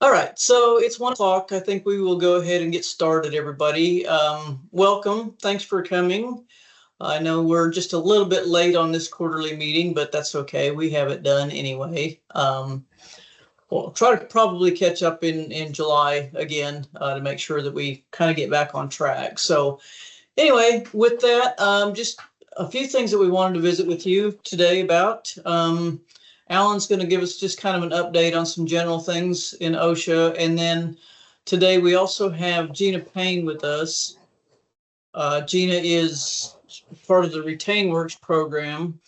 All right, so it's 1 o'clock. I think we will go ahead and get started, everybody. Welcome. Thanks for coming. I know we're just a little bit late on this quarterly meeting, but that's okay. We have it done anyway. We'll try to probably catch up in July again to make sure that we kind of get back on track. So anyway, with that, just a few things that we wanted to visit with you today about. Alan's going to give us just kind of an update on some general things in OSHA. And then today we also have Gina Payne with us. Gina is part of the RetainWorks program.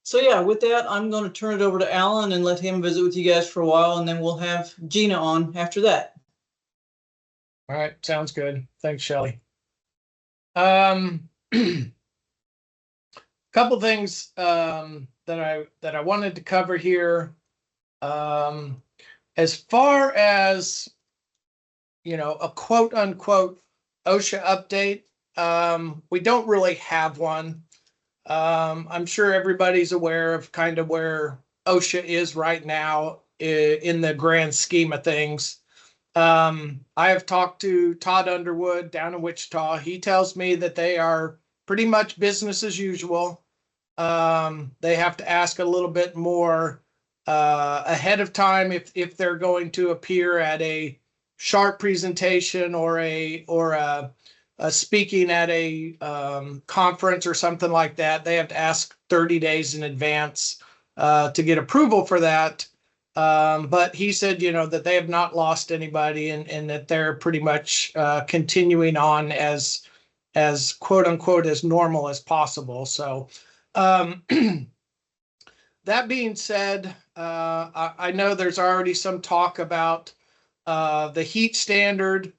So yeah, with that, I'm going to turn it over to Alan and let him visit with you guys for a while, and then we'll have Gina on after that. All right, sounds good. Thanks, Shelley. Couple things that I wanted to cover here. As far as, a quote unquote OSHA update, we don't really have one. I'm sure everybody's aware of kind of where OSHA is right now in the grand scheme of things. I have talked to Todd Underwood down in Wichita. He tells me that they are pretty much business as usual. They have to ask a little bit more ahead of time if they're going to appear at a SHARP presentation or a speaking at a conference or something like that. They have to ask 30 days in advance to get approval for that. But he said, that they have not lost anybody and that they're pretty much continuing on as quote unquote as normal as possible. So that being said, I know there's already some talk about the heat standard.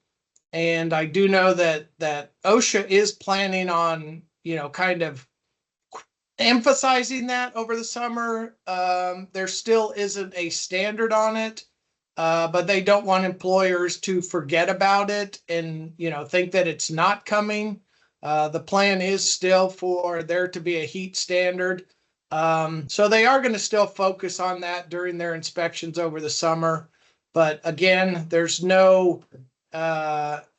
And I do know that OSHA is planning on, kind of emphasizing that over the summer. There still isn't a standard on it, but they don't want employers to forget about it and, think that it's not coming. The plan is still for there to be a heat standard. So they are going to still focus on that during their inspections over the summer. But again, there's no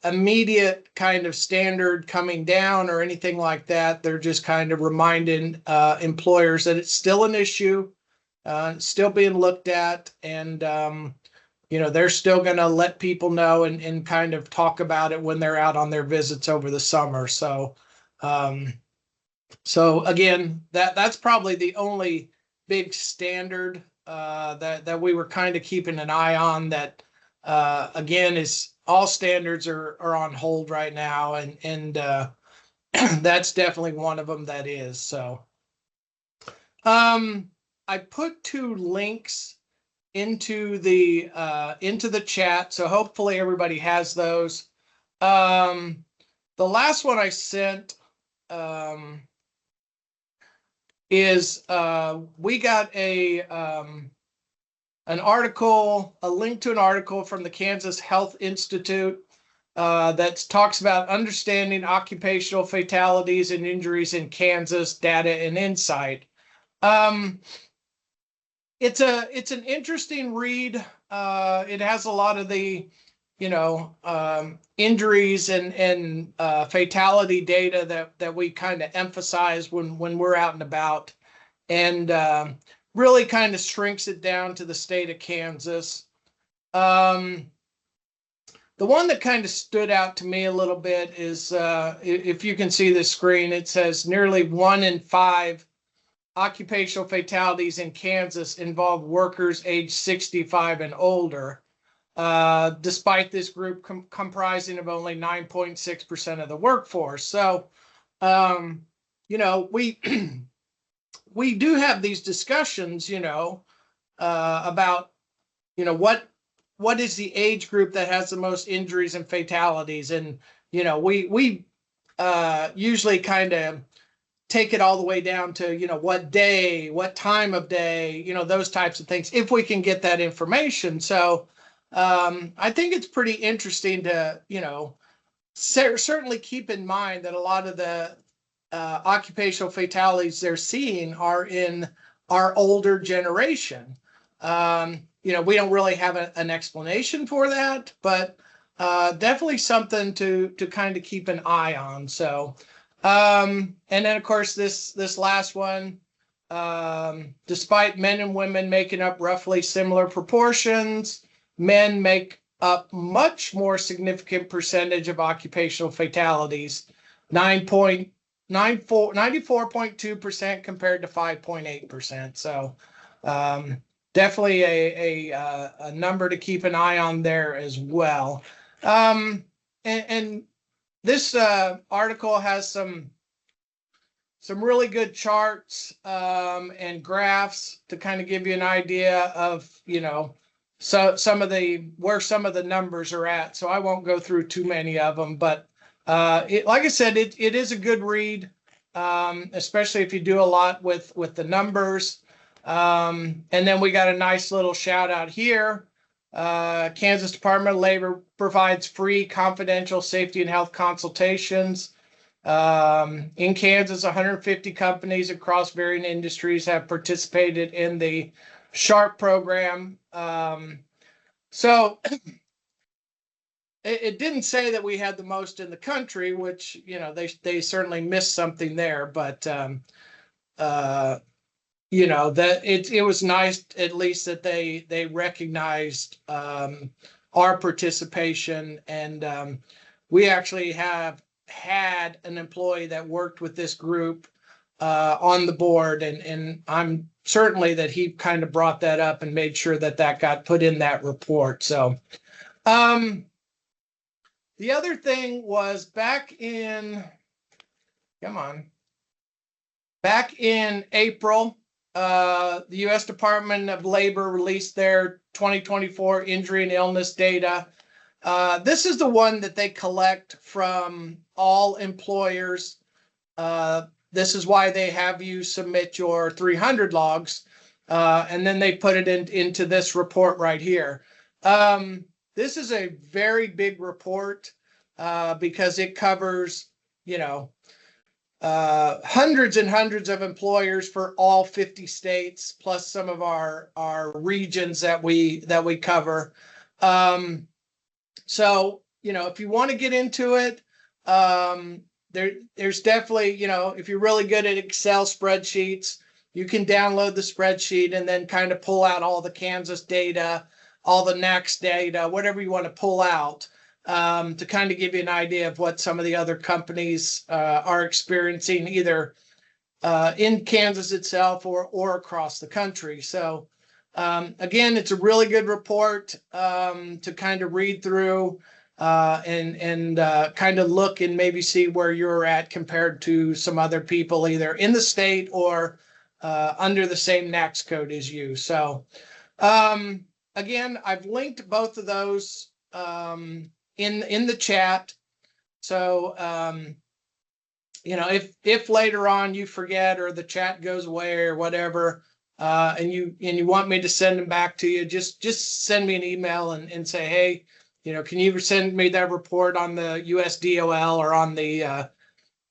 immediate kind of standard coming down or anything like that. They're just kind of reminding employers that it's still an issue, still being looked at, and they're still going to let people know and kind of talk about it when they're out on their visits over the summer. So again, that's probably the only big standard that we were kind of keeping an eye on. That again is all standards are on hold right now, and that's definitely one of them that is. So I put 2 links into the chat, so hopefully everybody has those. The last one I sent is we got an article, a link to an article from the Kansas Health Institute that talks about understanding occupational fatalities and injuries in Kansas, data and insight. It's an interesting read. It has a lot of the, injuries and fatality data that we kind of emphasize when we're out and about, and really kind of shrinks it down to the state of Kansas. The one that kind of stood out to me a little bit is, if you can see the screen, it says nearly 1 in 5 occupational fatalities in Kansas involve workers aged 65 and older, despite this group comprising of only 9.6% of the workforce. So, we do have these discussions, about, what is the age group that has the most injuries and fatalities. And, we usually kind of take it all the way down to, what day, what time of day, those types of things, if we can get that information. So I think it's pretty interesting to, certainly keep in mind that a lot of the occupational fatalities they're seeing are in our older generation. You know, we don't really have an explanation for that, but definitely something to kind of keep an eye on. So, and then of course this last one, despite men and women making up roughly similar proportions, men make up much more significant percentage of occupational fatalities, 94.2% compared to 5.8%. So definitely a number to keep an eye on there as well. And this article has some really good charts and graphs to kind of give you an idea of, you know, so some of the numbers are at. So I won't go through too many of them, but like I said, it is a good read, especially if you do a lot with the numbers. And then we got a nice little shout out here. Kansas Department of Labor provides free confidential safety and health consultations. In Kansas, 150 companies across varying industries have participated in the SHARP program. So it didn't say that we had the most in the country, which, you know, they certainly missed something there, but you know, that it was nice at least that they recognized our participation. And we actually have had an employee that worked with this group on the board, and I'm certainly that he kind of brought that up and made sure that got put in that report. So the other thing was back in April, the U.S. Department of Labor released their 2024 injury and illness data. This is the one that they collect from all employers. This is why they have you submit your 300 logs, and then they put it into this report right here. This is a very big report because it covers, you know, hundreds and hundreds of employers for all 50 states, plus some of our regions that we cover. So, you know, if you want to get into it, there's definitely, you know, if you're really good at Excel spreadsheets, you can download the spreadsheet and then kind of pull out all the Kansas data, all the NACS data, whatever you want to pull out, to kind of give you an idea of what some of the other companies are experiencing, either in Kansas itself or across the country. So again, it's a really good report to kind of read through and kind of look and maybe see where you're at compared to some other people, either in the state or under the same NACS code as you. So again, I've linked both of those in the chat. So you know, if later on you forget or the chat goes away or whatever, and you want me to send them back to you, just send me an email and say, hey, you know, can you send me that report on the USDOL or on the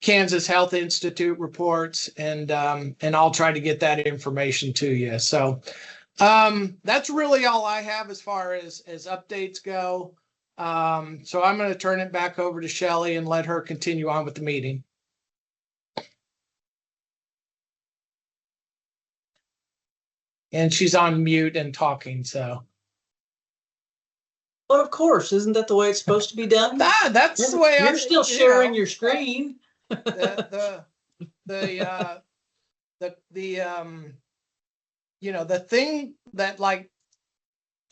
Kansas Health Institute reports, and I'll try to get that information to you. So that's really all I have as far as updates go. So I'm going to turn it back over to Shelley and let her continue on with the meeting. And she's on mute and talking, so. Well, of course, isn't that the way it's supposed to be done? That's the way you're still sharing your screen. The you know, the thing that like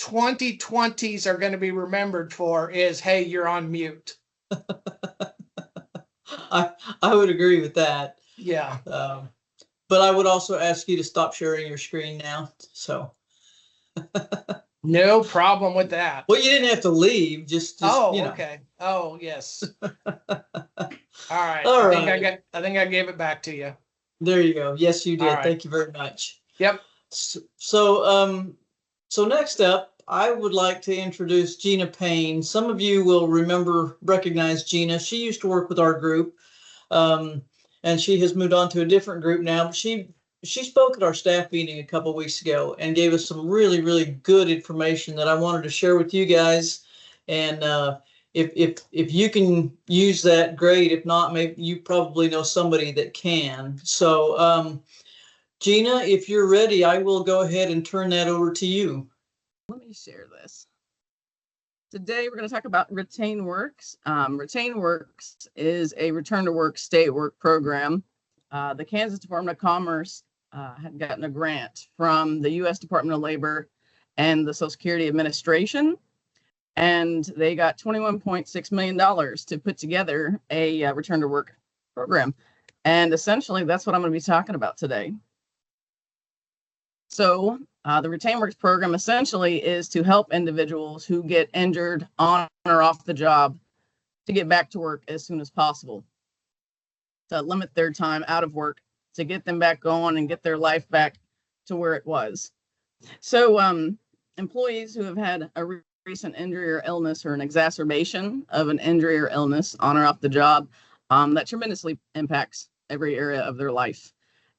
2020s are going to be remembered for is, hey, you're on mute. I would agree with that. Yeah. But I would also ask you to stop sharing your screen now. So. No problem with that. Well, you didn't have to leave. Just oh, you know. Okay. Oh, yes. All right. I think I gave it back to you. There you go. Yes, you did. Right. Thank you very much. Yep. So next up, I would like to introduce Gina Payne. Some of you will recognize Gina. She used to work with our group, and she has moved on to a different group now. But she she spoke at our staff meeting a couple weeks ago and gave us some really, really good information that I wanted to share with you guys. And if you can use that, great. If not, maybe you probably know somebody that can. So Gina, if you're ready, I will go ahead and turn that over to you. Let me share this. Today, we're going to talk about RetainWorks. RetainWorks is a return to work, stay at work program. The Kansas Department of Commerce had gotten a grant from the U.S. Department of Labor and the Social Security Administration, and they got $21.6 million to put together a return to work program. And essentially, that's what I'm going to be talking about today. So the RetainWorks program essentially is to help individuals who get injured on or off the job to get back to work as soon as possible, to limit their time out of work, to get them back going and get their life back to where it was. So employees who have had a recent injury or illness or an exacerbation of an injury or illness on or off the job, that tremendously impacts every area of their life.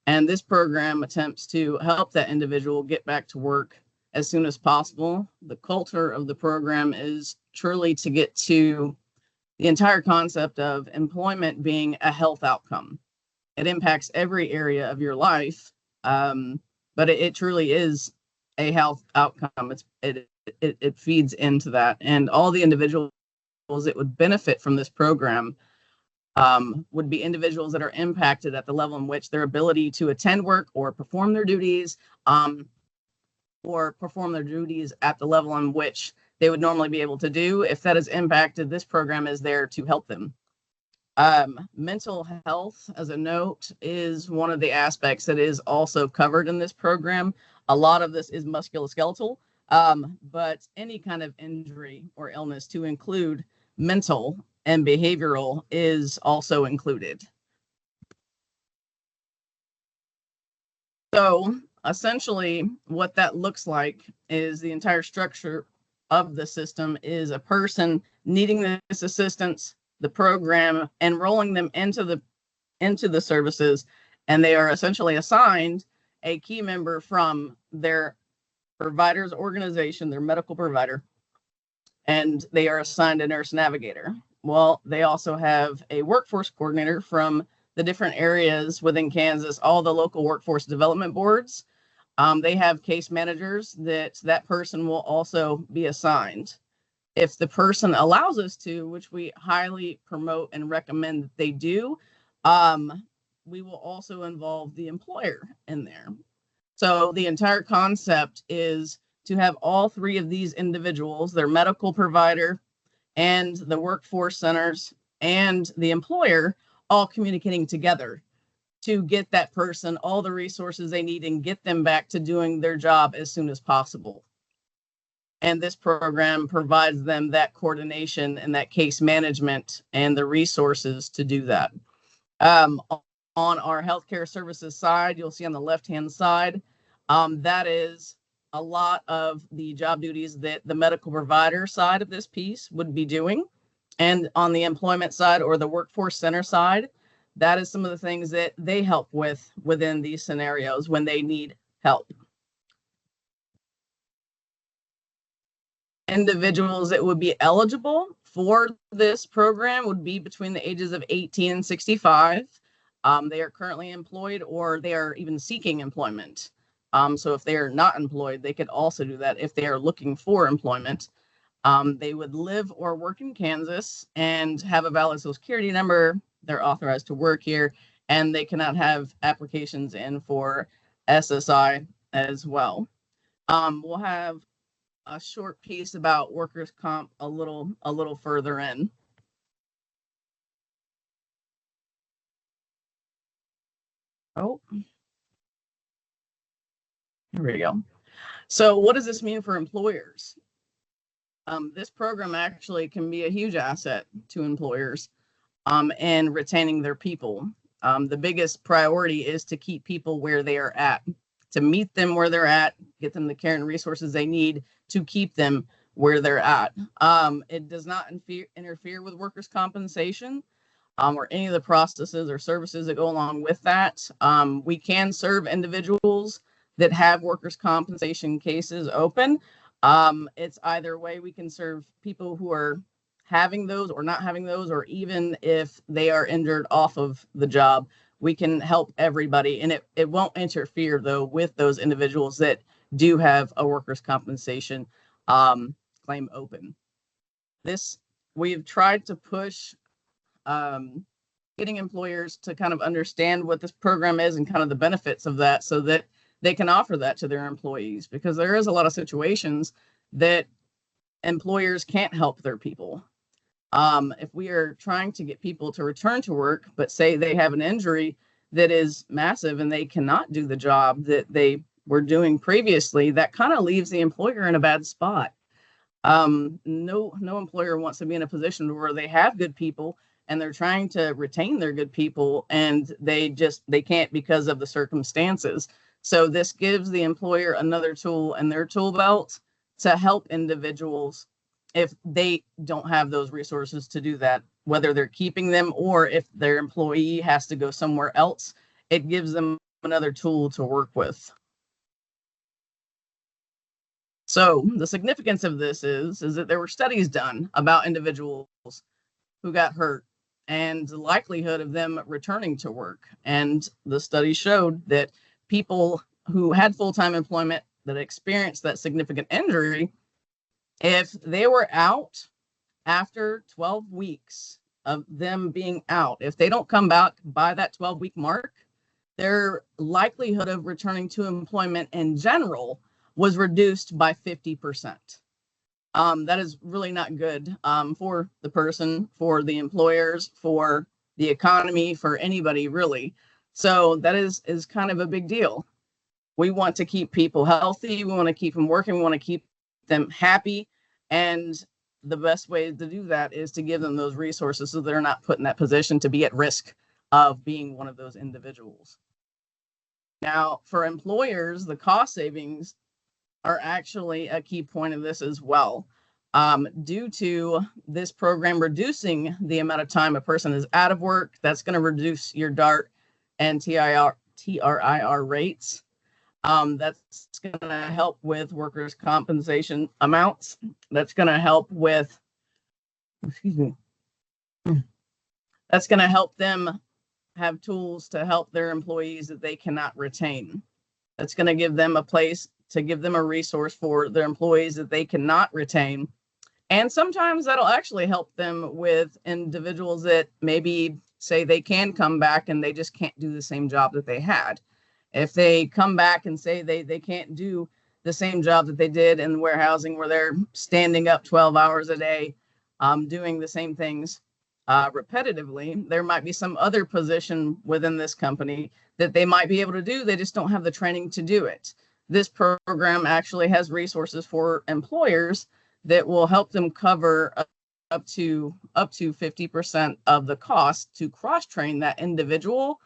And this program attempts to help that individual get back to work as soon as possible. The culture of the program is truly to get to the entire concept of employment being a health outcome. It impacts every area of your life, but it truly is a health outcome. It feeds into that. And all the individuals that would benefit from this program would be individuals that are impacted at the level in which their ability to attend work or perform their duties at the level in which they would normally be able to do. If that is impacted, this program is there to help them. Mental health, as a note, is one of the aspects that is also covered in this program. A lot of this is musculoskeletal, but any kind of injury or illness, to include mental and behavioral, is also included. So essentially what that looks like is the entire structure of the system is a person needing this assistance, the program enrolling them into the services, and they are essentially assigned a key member from their provider's organization, their medical provider, and they are assigned a nurse navigator. Well, they also have a workforce coordinator from the different areas within Kansas, all the local workforce development boards. They have case managers that person will also be assigned. If the person allows us to, which we highly promote and recommend that they do, we will also involve the employer in there. So the entire concept is to have all three of these individuals, their medical provider and the workforce centers and the employer, all communicating together to get that person all the resources they need and get them back to doing their job as soon as possible. And this program provides them that coordination and that case management and the resources to do that. On our healthcare services side, you'll see on the left-hand side, that is a lot of the job duties that the medical provider side of this piece would be doing. And on the employment side or the workforce center side, that is some of the things that they help with within these scenarios when they need help. Individuals that would be eligible for this program would be between the ages of 18 and 65. They are currently employed or they are even seeking employment. So if they are not employed, they could also do that if they are looking for employment. They would live or work in Kansas and have a valid Social Security number. They're authorized to work here, and they cannot have applications in for SSI as well. We'll have a short piece about workers' comp a little further in. Oh, here we go. So what does this mean for employers? This program actually can be a huge asset to employers and retaining their people. The biggest priority is to keep people where they are at, to meet them where they're at, get them the care and resources they need to keep them where they're at. It does not interfere with workers' compensation. or any of the processes or services that go along with that. We can serve individuals that have workers' compensation cases open. It's either way. We can serve people who are having those or not having those, or even if they are injured off of the job, we can help everybody. And it won't interfere, though, with those individuals that do have a workers' compensation claim open. We've tried to push getting employers to kind of understand what this program is and kind of the benefits of that, so that they can offer that to their employees, because there is a lot of situations that employers can't help their people. If we are trying to get people to return to work, but say they have an injury that is massive and they cannot do the job that they were doing previously, that kind of leaves the employer in a bad spot. No employer wants to be in a position where they have good people and they're trying to retain their good people and they can't because of the circumstances. So this gives the employer another tool in their tool belt to help individuals if they don't have those resources to do that, whether they're keeping them or if their employee has to go somewhere else. It gives them another tool to work with. So the significance of this is that there were studies done about individuals who got hurt and the likelihood of them returning to work. And the study showed that people who had full-time employment that experienced that significant injury, if they were out after 12 weeks of them being out, if they don't come back by that 12-week mark, their likelihood of returning to employment in general was reduced by 50%. That is really not good for the person, for the employers, for the economy, for anybody really. So that is kind of a big deal. We want to keep people healthy. We want to keep them working. We want to keep them happy. And the best way to do that is to give them those resources so they're not put in that position to be at risk of being one of those individuals. Now, for employers, the cost savings are actually a key point of this as well. Due to this program reducing the amount of time a person is out of work, that's going to reduce your DART and TRIR rates. That's going to help with workers' compensation amounts. That's going to help with, that's going to help them have tools to help their employees that they cannot retain. That's going to give them a place to give them a resource for their employees that they cannot retain. And sometimes that'll actually help them with individuals that maybe say they can come back and they just can't do the same job that they had. If they come back and say they can't do the same job that they did in warehousing where they're standing up 12 hours a day, doing the same things repetitively, there might be some other position within this company that they might be able to do. They just don't have the training to do it. This program actually has resources for employers that will help them cover up to 50% of the cost to cross-train that individual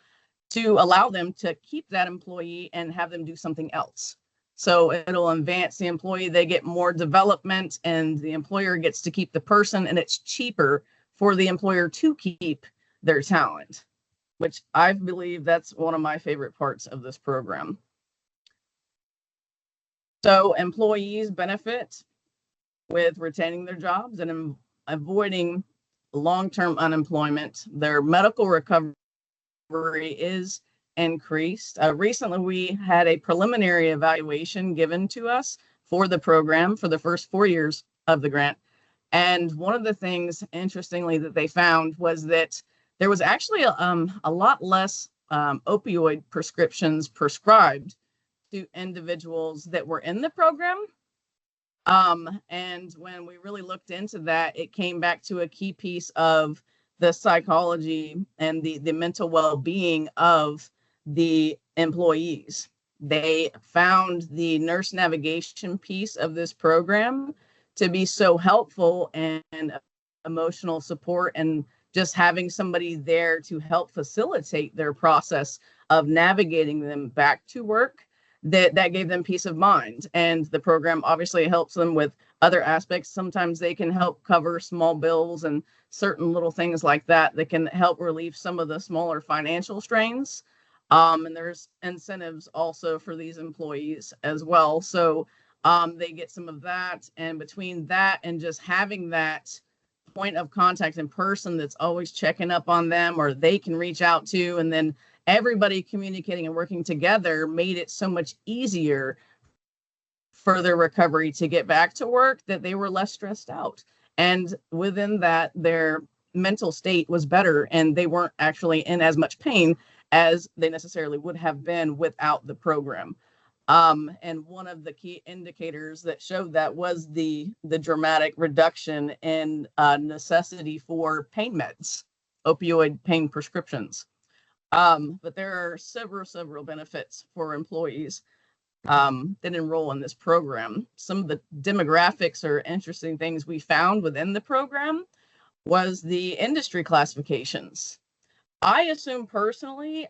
to allow them to keep that employee and have them do something else. So it'll advance the employee, they get more development, and the employer gets to keep the person, and it's cheaper for the employer to keep their talent, which I believe that's one of my favorite parts of this program. So employees benefit with retaining their jobs and avoiding long-term unemployment. Their medical recovery is increased. Recently, we had a preliminary evaluation given to us for the program for the first 4 years of the grant. And one of the things, interestingly, that they found was that there was actually a lot less opioid prescriptions prescribed to individuals that were in the program. And when we really looked into that, it came back to a key piece of the psychology and the mental well-being of the employees. They found the nurse navigation piece of this program to be so helpful and emotional support, and just having somebody there to help facilitate their process of navigating them back to work, that gave them peace of mind. And the program obviously helps them with other aspects. Sometimes they can help cover small bills and certain little things like that that can help relieve some of the smaller financial strains. And there's incentives also for these employees as well. So they get some of that. And between that and just having that point of contact in person that's always checking up on them, or they can reach out to, and then everybody communicating and working together made it so much easier for their recovery to get back to work, that they were less stressed out. And within that, their mental state was better, and they weren't actually in as much pain as they necessarily would have been without the program. And one of the key indicators that showed that was the dramatic reduction in necessity for pain meds, opioid pain prescriptions. But there are several benefits for employees that enroll in this program. Some of the demographics or interesting things we found within the program was the industry classifications. I assume personally,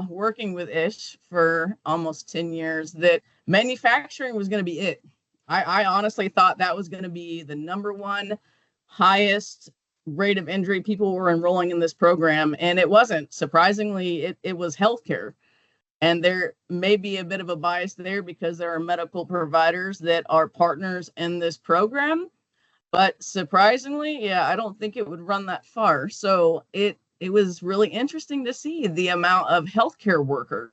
working with ISH for almost 10 years, that manufacturing was going to be it. I honestly thought that was going to be the number one highest rate of injury people were enrolling in this program, and it wasn't. Surprisingly, it was healthcare. And there may be a bit of a bias there because there are medical providers that are partners in this program. But surprisingly, yeah, I don't think it would run that far. So it was really interesting to see the amount of healthcare workers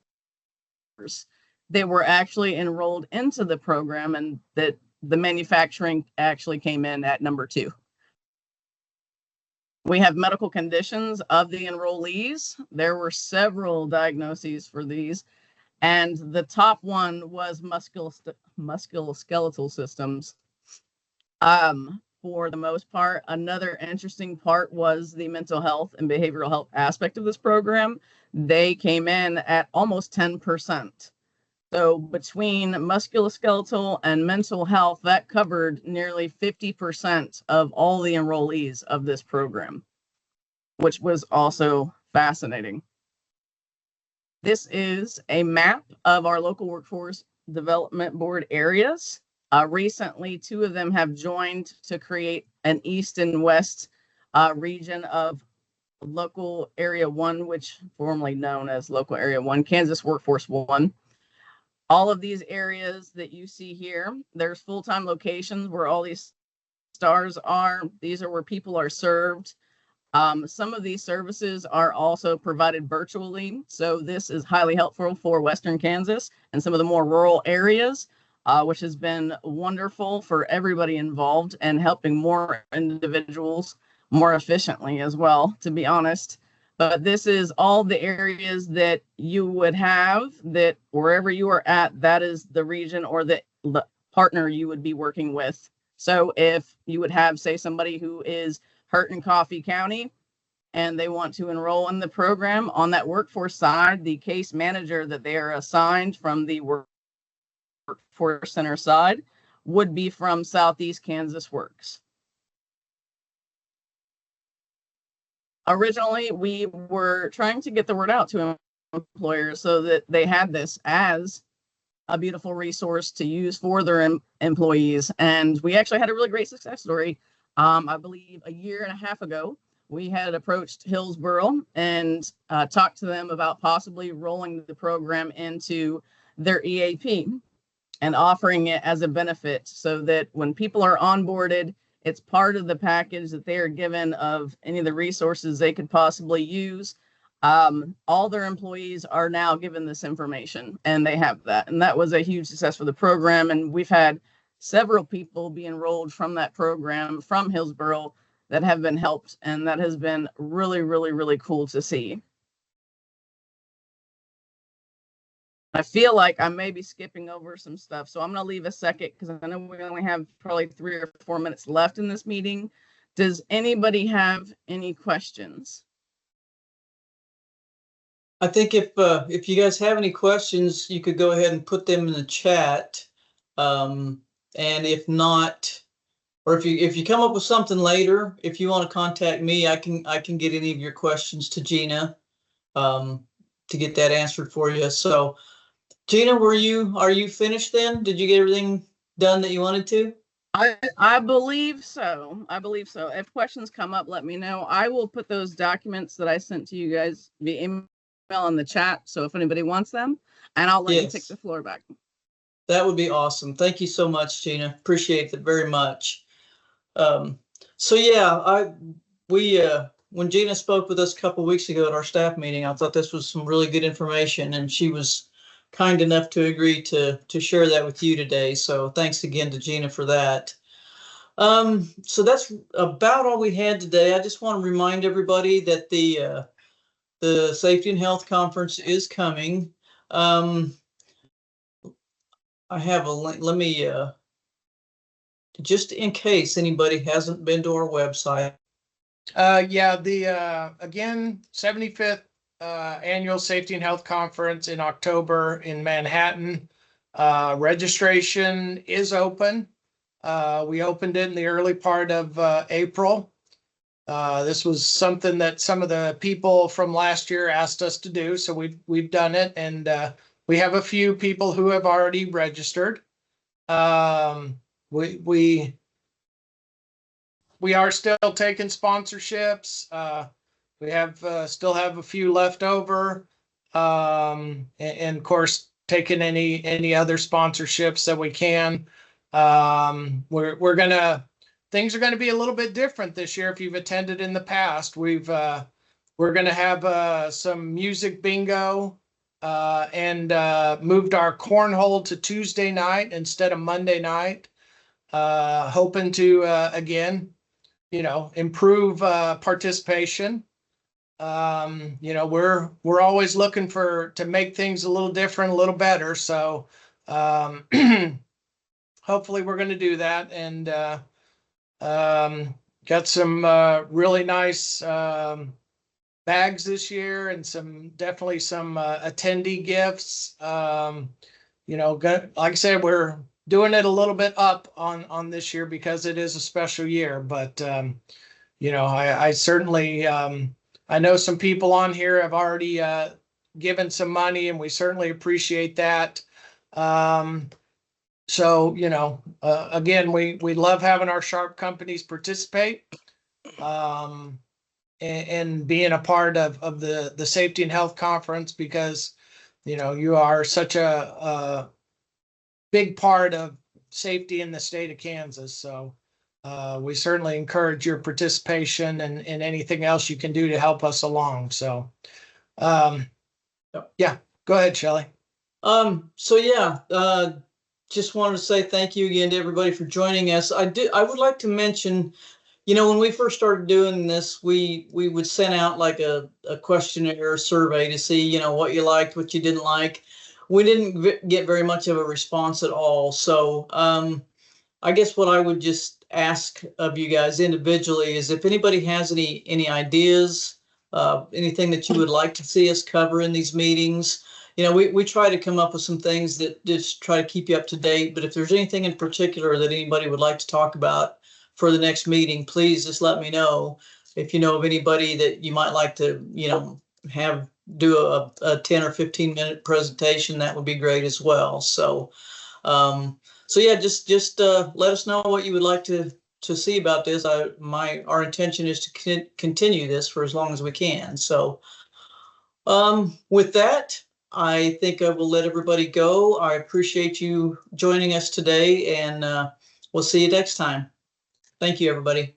that were actually enrolled into the program, and that the manufacturing actually came in at number 2. We have medical conditions of the enrollees. There were several diagnoses for these, and the top one was musculoskeletal systems. For the most part, another interesting part was the mental health and behavioral health aspect of this program. They came in at almost 10%. So between musculoskeletal and mental health, that covered nearly 50% of all the enrollees of this program, which was also fascinating. This is a map of our local workforce development board areas. Recently, 2 of them have joined to create an east and west region of local area 1, which formerly known as local area 1, Kansas Workforce 1. All of these areas that you see here, there's full-time locations where all these stars are. These are where people are served. Some of these services are also provided virtually. So this is highly helpful for Western Kansas and some of the more rural areas, which has been wonderful for everybody involved and helping more individuals more efficiently as well, to be honest. But this is all the areas that you would have, that wherever you are at, that is the region or the partner you would be working with. So if you would have, say, somebody who is hurt in Coffee County and they want to enroll in the program, on that workforce side, the case manager that they are assigned from the workforce center side would be from Southeast Kansas Works. Originally, we were trying to get the word out to employers so that they had this as a beautiful resource to use for their employees. And we actually had a really great success story. I believe a year and a half ago, we had approached Hillsborough and talked to them about possibly rolling the program into their EAP and offering it as a benefit so that when people are onboarded, it's part of the package that they are given of any of the resources they could possibly use. All their employees are now given this information, and they have that. And that was a huge success for the program. And we've had several people be enrolled from that program from Hillsborough that have been helped. And that has been really, really, really cool to see. I feel like I may be skipping over some stuff, so I'm going to leave a second because I know we only have probably 3 or 4 minutes left in this meeting. Does anybody have any questions? I think if you guys have any questions, you could go ahead and put them in the chat. And if not, or if you come up with something later, if you want to contact me, I can get any of your questions to Gina to get that answered for you. So Gina, are you finished then? Did you get everything done that you wanted to? I believe so. I believe so. If questions come up, let me know. I will put those documents that I sent to you guys via email in the chat. So if anybody wants them, and I'll let you take the floor back. That would be awesome. Thank you so much, Gina. Appreciate it very much. So yeah, when Gina spoke with us a couple of weeks ago at our staff meeting, I thought this was some really good information, and she was kind enough to agree to share that with you today. So thanks again to Gina for that. So that's about all we had today. I just want to remind everybody that the Safety and Health Conference is coming. I have a link. Let me, just in case anybody hasn't been to our website. Yeah, again, 75th Annual Safety and Health Conference in October in Manhattan. Registration is open. We opened it in the early part of April. This was something that some of the people from last year asked us to do, so we've done it, and we have a few people who have already registered. We are still taking sponsorships. We have still have a few left over, and of course taking any other sponsorships that we can. Things are gonna be a little bit different this year. If you've attended in the past, we're gonna have some music bingo, and moved our cornhole to Tuesday night instead of Monday night, hoping to again, improve participation. We're always looking to make things a little different, a little better. So hopefully we're going to do that, and got some really nice bags this year, and definitely some attendee gifts. Like I said, we're doing it a little bit up on this year because it is a special year. But I certainly I know some people on here have already given some money, and we certainly appreciate that. So again, we love having our sharp companies participate, and being a part of the Safety and Health Conference, because you are such a big part of safety in the state of Kansas. So we certainly encourage your participation and anything else you can do to help us along. So yeah, go ahead, Shelley. So yeah, just wanted to say thank you again to everybody for joining us. I would like to mention, when we first started doing this, we would send out like a questionnaire or survey to see, what you liked, what you didn't like. We didn't get very much of a response at all. So I guess what I would just ask of you guys individually is if anybody has any ideas, anything that you would like to see us cover in these meetings. We try to come up with some things that just try to keep you up to date. But if there's anything in particular that anybody would like to talk about for the next meeting, please just let me know. If you know of anybody that you might like to, have do a 10 or 15 minute presentation, that would be great as well. So, yeah, just let us know what you would like to see about this. Our intention is to continue this for as long as we can. So, with that, I think I will let everybody go. I appreciate you joining us today, and we'll see you next time. Thank you, everybody.